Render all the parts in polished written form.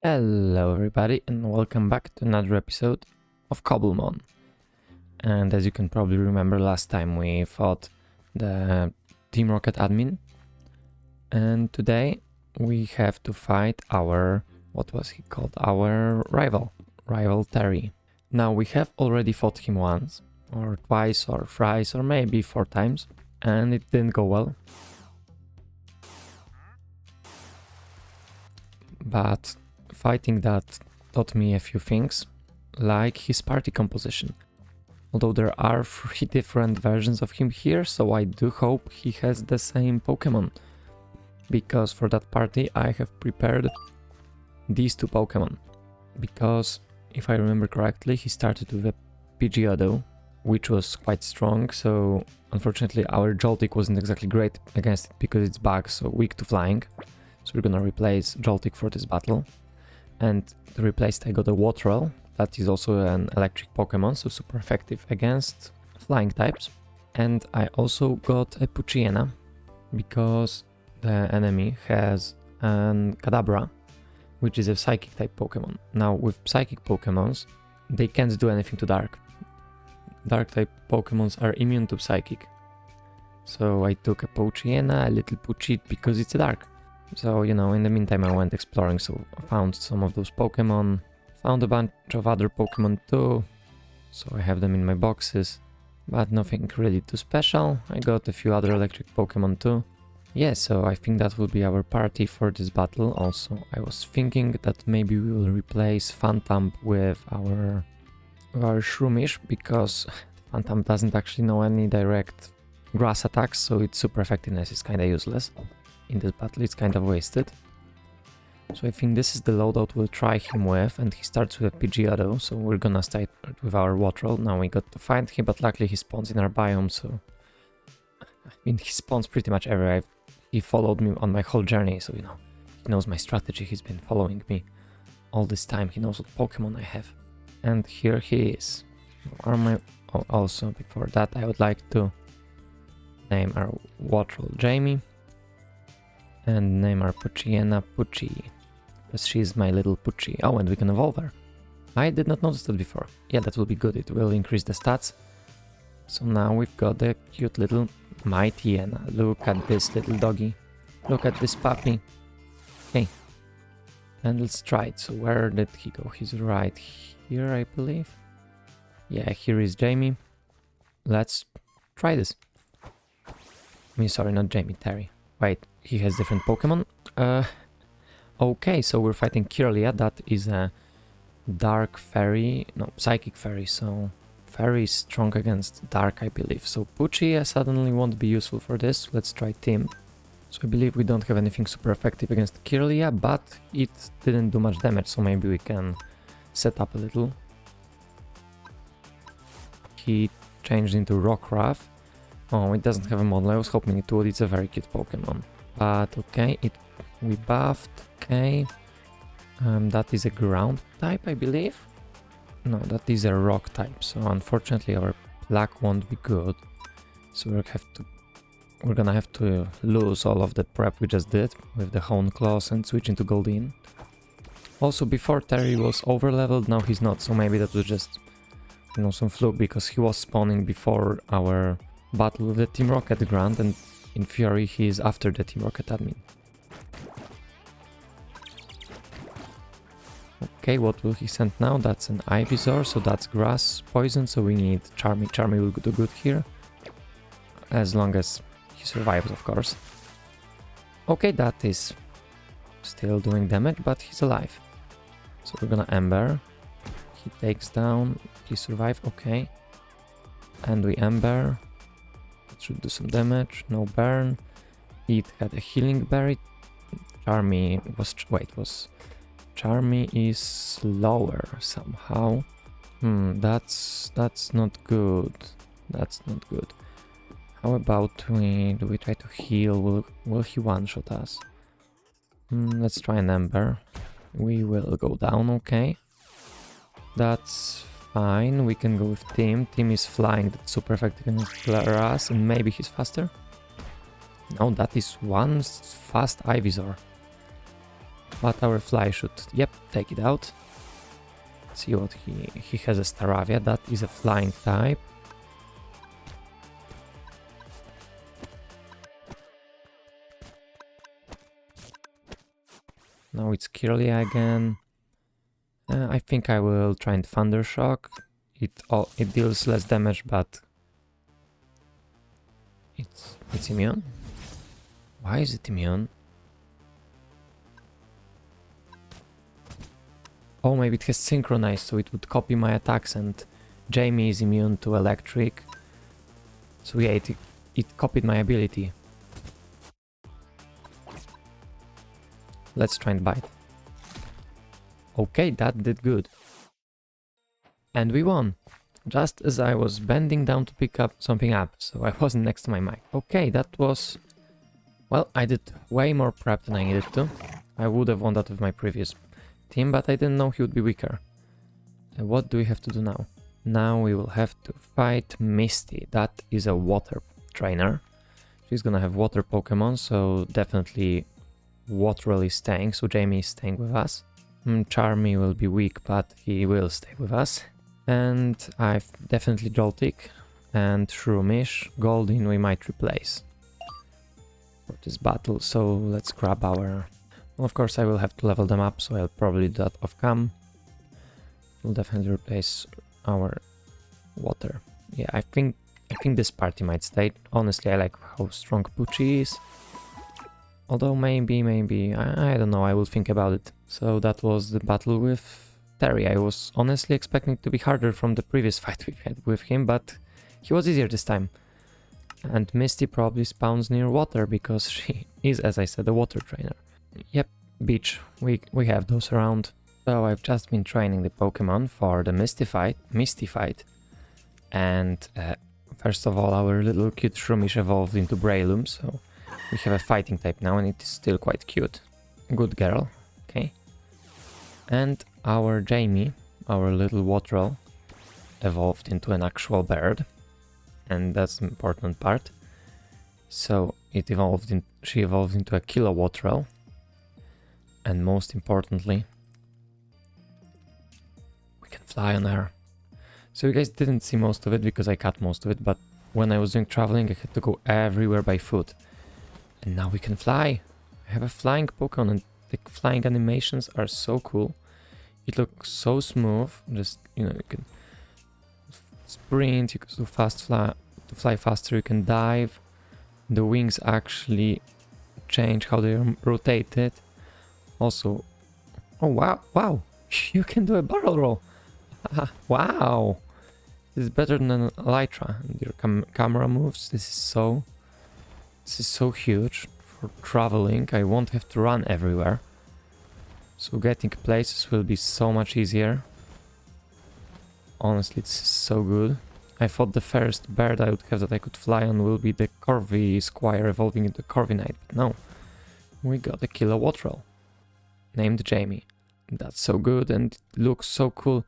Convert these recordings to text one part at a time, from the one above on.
Hello everybody and welcome back to another episode of Cobblemon. And as you can probably remember, last time we fought the Team Rocket admin. And today we have to fight our, what was he called? Our rival Terry. Now we have already fought him once, or twice, or thrice, or maybe 4 times. And it didn't go well. But fighting that taught me a few things, like his party composition. Although there are 3 different versions of him here, so I do hope he has the same Pokemon. Because for that party I have prepared these 2 Pokemon. Because if I remember correctly, he started with a Pidgeotto, which was quite strong, so unfortunately our Joltik wasn't exactly great against it because it's bug, so weak to flying. So we're gonna replace Joltik for this battle. And to replace it, I got a Waterel, that is also an electric Pokemon, so super effective against flying types. And I also got a Poochyena, because the enemy has an Kadabra, which is a Psychic type Pokemon. Now with Psychic Pokemons, they can't do anything to Dark. Dark type Pokemons are immune to Psychic. So I took a Poochyena, a little Poochit, because it's a Dark. So, you know, in the meantime I went exploring, so I found some of those Pokemon, found a bunch of other Pokemon too, so I have them in my boxes, but nothing really too special. I got a few other electric Pokemon too. Yeah, so I think that will be our party for this battle. Also, I was thinking that maybe we will replace Phantom with our Shroomish, because Phantom doesn't actually know any direct grass attacks, so its super effectiveness is kinda useless. In this battle it's kind of wasted. So I think this is the loadout we'll try him with, and he starts with a Pidgeotto, so we're gonna start with our Waterel. Now we got to find him, but luckily he spawns in our biome, so... I mean, he spawns pretty much everywhere. He followed me on my whole journey, so you know, he knows my strategy, he's been following me all this time, he knows what Pokemon I have. And here he is. Also, before that I would like to name our Waterel Jamie. And name our Poochyena Poochie, because she's my little Poochie. Oh, and we can evolve her. I did not notice that before. Yeah, that will be good, it will increase the stats. So now we've got a cute little Mightyena. Look at this little doggy. Look at this puppy. Okay. And let's try it. So where did he go? He's right here, I believe. Yeah, here is Jamie. Let's try this. I mean, sorry, not Jamie, Terry. Wait, he has different Pokemon? Okay, so we're fighting Kirlia, that is a Dark Fairy, no, Psychic Fairy, so Fairy is strong against Dark, I believe. So Poochie suddenly won't be useful for this, let's try Team. So I believe we don't have anything super effective against Kirlia, but it didn't do much damage, so maybe we can set up a little. He changed into Rockruff. Oh, it doesn't have a model, I was hoping it would, it's a very cute Pokemon. But okay, we buffed, okay. That is a ground type, I believe? No, that is a rock type, so unfortunately our luck won't be good. So we're gonna have to lose all of the prep we just did with the Hone Claws and switch into Goldeen. Also, before Terry was over-leveled, now he's not, so maybe that was just, you know, some fluke, because he was spawning before our battle with the Team Rocket Grand, and in theory he is after the Team Rocket admin. Okay, what will he send now? That's an Ivysaur, so that's grass poison, so we need Charmy. Charmy will do good here. As long as he survives, of course. Okay, that is still doing damage, but he's alive. So we're gonna Ember. He takes down, he survive, okay. And we Ember. Should do some damage, no burn. It had a healing berry. Charmy is slower somehow. That's not good. That's not good. How about do we try to heal? Will he one-shot us? Let's try an Ember. We will go down, okay. That's fine, we can go with Team. Team is flying, that's super effective against grass, and maybe he's faster? No, that is one fast Ivysaur. but our fly should, yep, take it out. Let's see what he has a Staravia, that is a flying type. Now it's Kirlia again. I think I will try and Thundershock. It deals less damage, but it's immune. Why is it immune? Oh, maybe it has synchronized, so it would copy my attacks, and Jamie is immune to electric. So yeah, it copied my ability. Let's try and bite. Okay, that did good. And we won! Just as I was bending down to pick up something up, so I wasn't next to my mic. Okay, that was... Well, I did way more prep than I needed to. I would have won that with my previous team, but I didn't know he would be weaker. What do we have to do now? Now we will have to fight Misty. That is a water trainer. She's gonna have water Pokemon, so definitely Waterel is staying, so Jamie is staying with us. Charmy will be weak, but he will stay with us. And I've definitely Joltik and Shroomish. Goldeen we might replace for this battle, so let's grab our... Well, of course I will have to level them up, so I'll probably do that off cam. We'll definitely replace our water. Yeah, I think this party might stay. Honestly, I like how strong Pucci is. Although maybe, I don't know, I will think about it. So that was the battle with Terry. I was honestly expecting it to be harder from the previous fight we had with him, but he was easier this time. And Misty probably spawns near water, because she is, as I said, a water trainer. Yep, beach, we have those around. So I've just been training the Pokemon for the Misty fight. And first of all, our little cute Shroomish evolved into Breloom, so we have a fighting type now, and it is still quite cute. Good girl, okay. And our Jamie, our little Waterel, evolved into an actual bird, and that's the important part. So she evolved into a Kilo Waterel, and most importantly, we can fly on her. So you guys didn't see most of it because I cut most of it, but when I was doing traveling, I had to go everywhere by foot. And now we can fly. I have a flying Pokemon, and the flying animations are so cool. It looks so smooth. Just, you know, you can sprint, you can do to fly faster, you can dive. The wings actually change how they are rotated. Also, oh wow, you can do a barrel roll. Wow, this is better than Elytra. And your camera moves. This is so huge for traveling. I won't have to run everywhere, so getting places will be so much easier. Honestly, this is so good. I thought the first bird I would have that I could fly on will be the Corvi Squire evolving into Corviknight, but no. We got a Kilo Waterel named Jamie. That's so good and it looks so cool.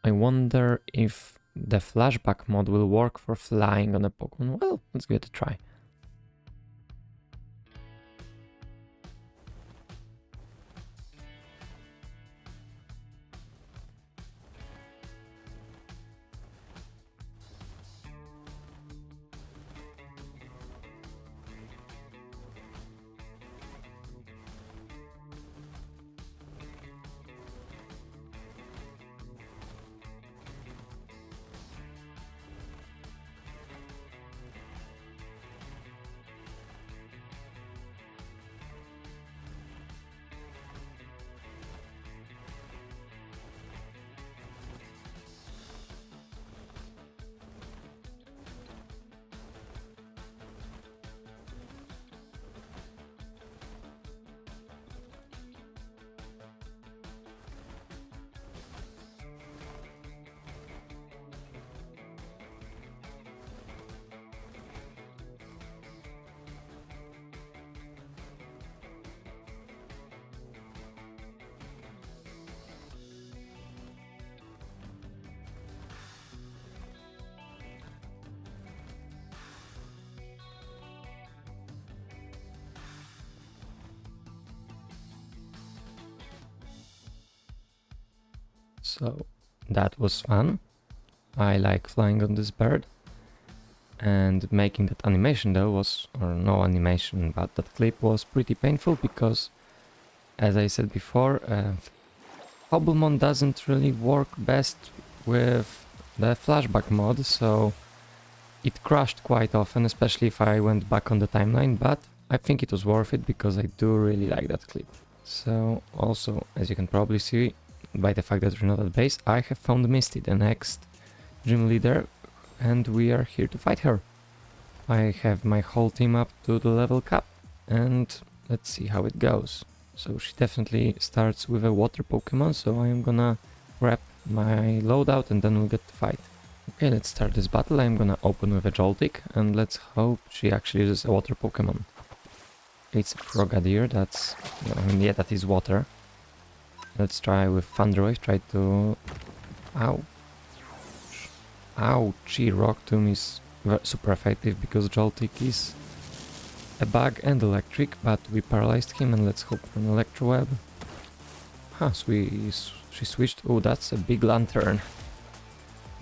I wonder if the flashback mod will work for flying on a Pokemon. Well, let's give it a try. So that was fun. I like flying on this bird. And making that animation though was, or no animation, but that clip was pretty painful because, as I said before, Cobblemon doesn't really work best with the flashback mod, so it crashed quite often, especially if I went back on the timeline, but I think it was worth it because I do really like that clip. So also, as you can probably see by the fact that we're not at base, I have found Misty, the next gym leader, and we are here to fight her. I have my whole team up to the level cap, and let's see how it goes. So she definitely starts with a water Pokemon, so I am gonna grab my loadout and then we'll get to fight. Okay, let's start this battle. I'm gonna open with a Joltik, and let's hope she actually uses a water Pokemon. It's a Frogadier, that's... I mean, yeah, that is water. Let's try with Thunder Wave, try to... Ow. Ouchie, Rock Tomb is super effective because Joltik is a bug and electric, but we paralyzed him and let's hope for an Electro Web. Huh, so she switched... Oh, that's a big lantern.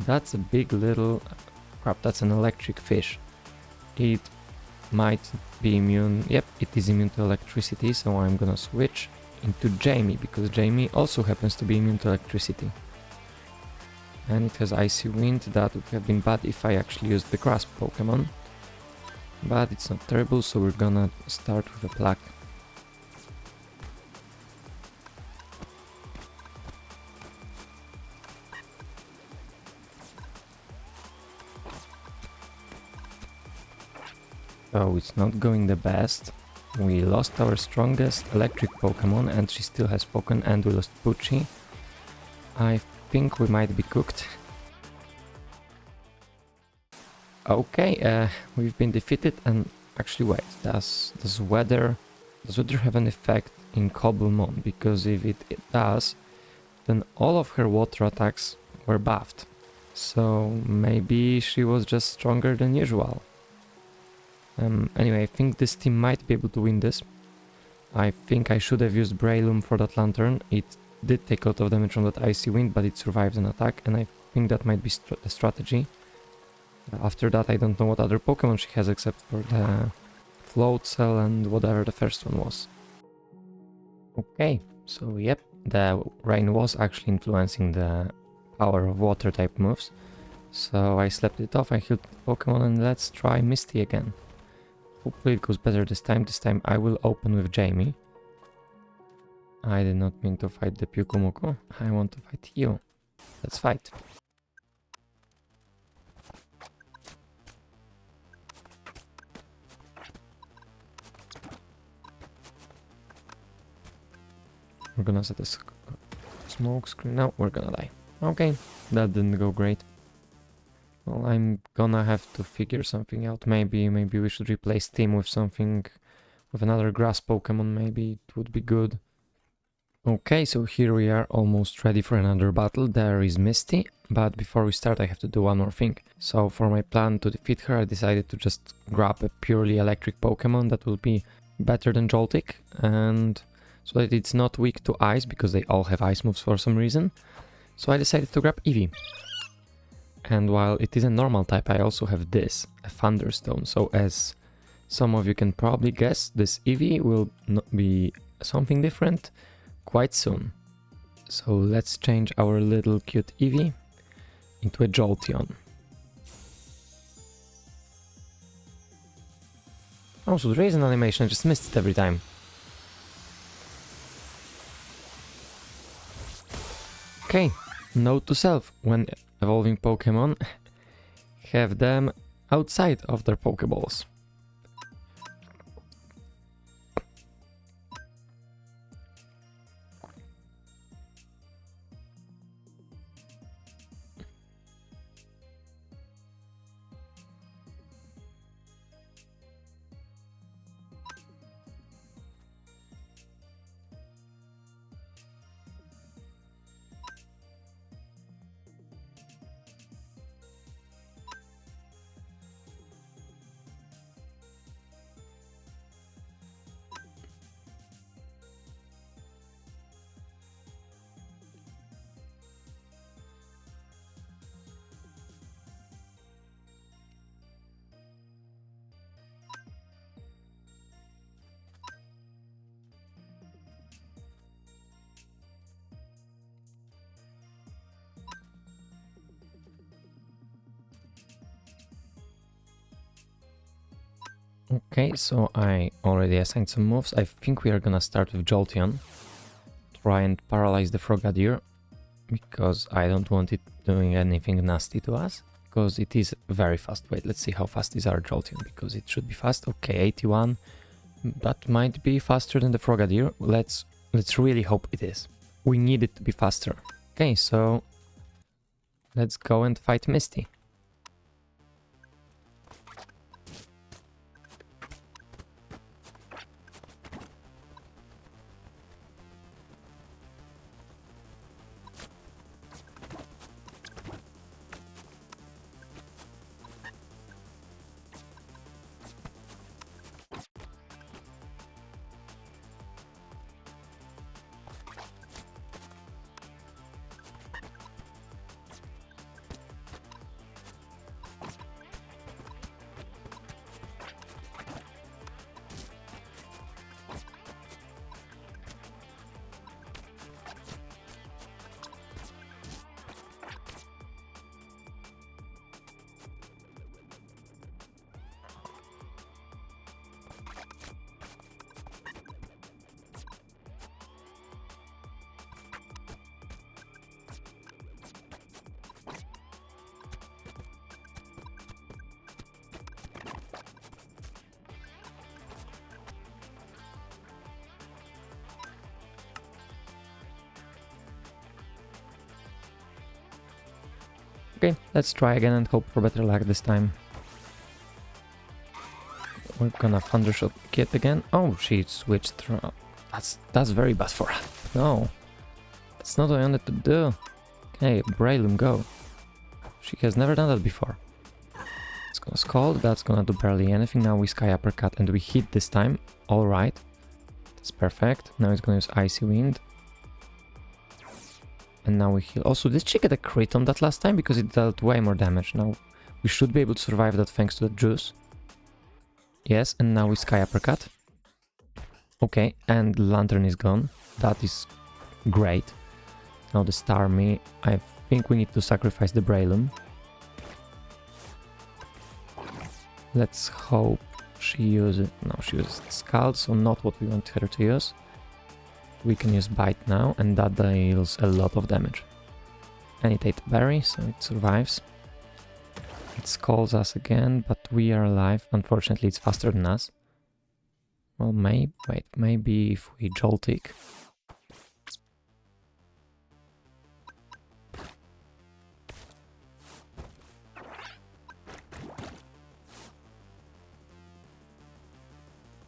That's a big little... Crap, that's an electric fish. It might be immune... Yep, it is immune to electricity, so I'm gonna switch into Jamie, because Jamie also happens to be immune to electricity. And it has Icy Wind. That would have been bad if I actually used the Grass Pokemon. But it's not terrible, so we're gonna start with a Black. So it's not going the best. We lost our strongest electric Pokemon and she still has spoken, and we lost Pucci. I think we might be cooked. Okay, we've been defeated, and actually wait, does weather have an effect in Cobblemon? Because if it does, then all of her water attacks were buffed. So maybe she was just stronger than usual. Anyway, I think this team might be able to win this. I think I should have used Breloom for that Lantern. It did take a lot of damage from that Icy Wind, but it survived an attack, and I think that might be the strategy. After that, I don't know what other Pokemon she has except for the Float Cell and whatever the first one was. Okay, so yep, the rain was actually influencing the power of water type moves. So I slept it off, I healed the Pokemon, and let's try Misty again. Hopefully it goes better this time. This time I will open with Jamie. I did not mean to fight the Pyukumuku. I want to fight you. Let's fight. We're gonna set a smoke screen. Now we're gonna die. Okay, that didn't go great. Well, I'm gonna have to figure something out. Maybe we should replace Team with something, with another grass Pokemon. Maybe it would be good. Okay, so here we are, almost ready for another battle. There is Misty, but before we start I have to do one more thing. So for my plan to defeat her, I decided to just grab a purely electric Pokemon that will be better than Joltik, and so that it's not weak to ice, because they all have ice moves for some reason. So I decided to grab Eevee. And while it is a normal type, I also have this, a Thunderstone. So as some of you can probably guess, this Eevee will not be something different quite soon. So let's change our little cute Eevee into a Jolteon. Oh, so there is an animation, I just missed it every time. Okay, note to self, when evolving Pokemon, have them outside of their Pokeballs. Okay, so I already assigned some moves. I think we are gonna start with Jolteon. Try and paralyze the Frogadier, because I don't want it doing anything nasty to us, because it is very fast. Wait, let's see how fast is our Jolteon, because it should be fast. Okay, 81. That might be faster than the Frogadier. Let's really hope it is. We need it to be faster. Okay, so let's go and fight Misty. Okay, let's try again and hope for better luck this time. We're gonna Thundershot Kit again. Oh, she switched through. That's very bad for her. No, that's not what I wanted to do. Okay, Braylum, go. She has never done that before. It's gonna Scald, that's gonna do barely anything. Now we Sky Uppercut and we hit this time. Alright, that's perfect. Now it's gonna use Icy Wind. And now we heal. Also, did she get a crit on that last time? Because it dealt way more damage. Now we should be able to survive that thanks to the juice. Yes, and now we Sky Uppercut. Okay, and Lantern is gone. That is great. Now the Starmie. I think we need to sacrifice the Braylum. Let's hope she uses... No, she uses Scald, so not what we want her to use. We can use Bite now, and that deals a lot of damage. And it ate Berry, so it survives. It Scalds us again, but we are alive. Unfortunately, it's faster than us. Well, maybe if we Joltik.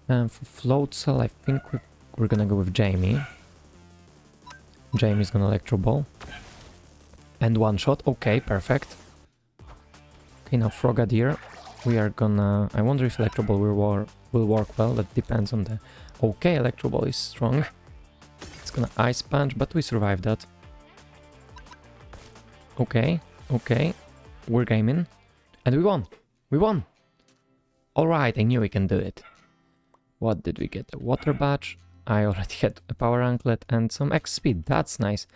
And for Float Cell, I think we're gonna go with Jamie. Jamie's gonna Electro Ball. And one shot. Okay, perfect. Okay, now Frogadier. We are gonna... I wonder if Electro Ball will work well. That depends on the... Okay, Electro Ball is strong. It's gonna Ice Punch, but we survived that. Okay, okay. We're gaming. And we won! We won! Alright, I knew we can do it. What did we get? A Water Badge. I already had a Power Anklet and some X Speed. That's nice.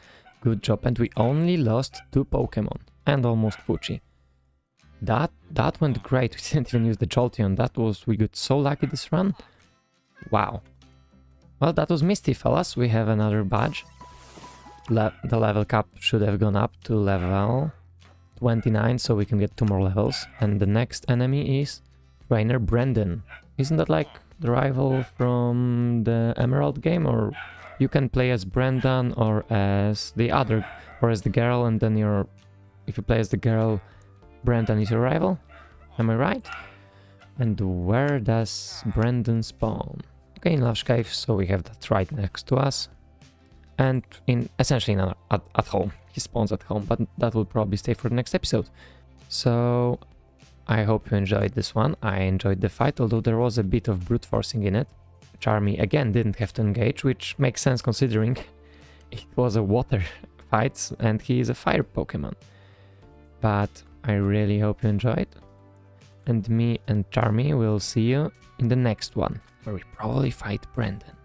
Good job. And we only lost 2 Pokemon. And almost Pucci. That went great. We didn't even use the Jolteon. We got so lucky this run. Wow. Well, that was Misty, fellas. We have another badge. The level cap should have gone up to level 29, so we can get 2 more levels. And the next enemy is Trainer Brendan. Isn't that like the rival from the Emerald game? Or you can play as Brendan or as the other, or as the girl, and then if you play as the girl, Brendan is your rival? Am I right? And where does Brendan spawn? Okay, in Lush Cave, so we have that right next to us. And essentially at home. He spawns at home, but that will probably stay for the next episode. So I hope you enjoyed this one. I enjoyed the fight, although there was a bit of brute forcing in it. Charmy again didn't have to engage, which makes sense considering it was a water fight and he is a fire Pokemon. But I really hope you enjoyed. And me and Charmy will see you in the next one, where we probably fight Brendan.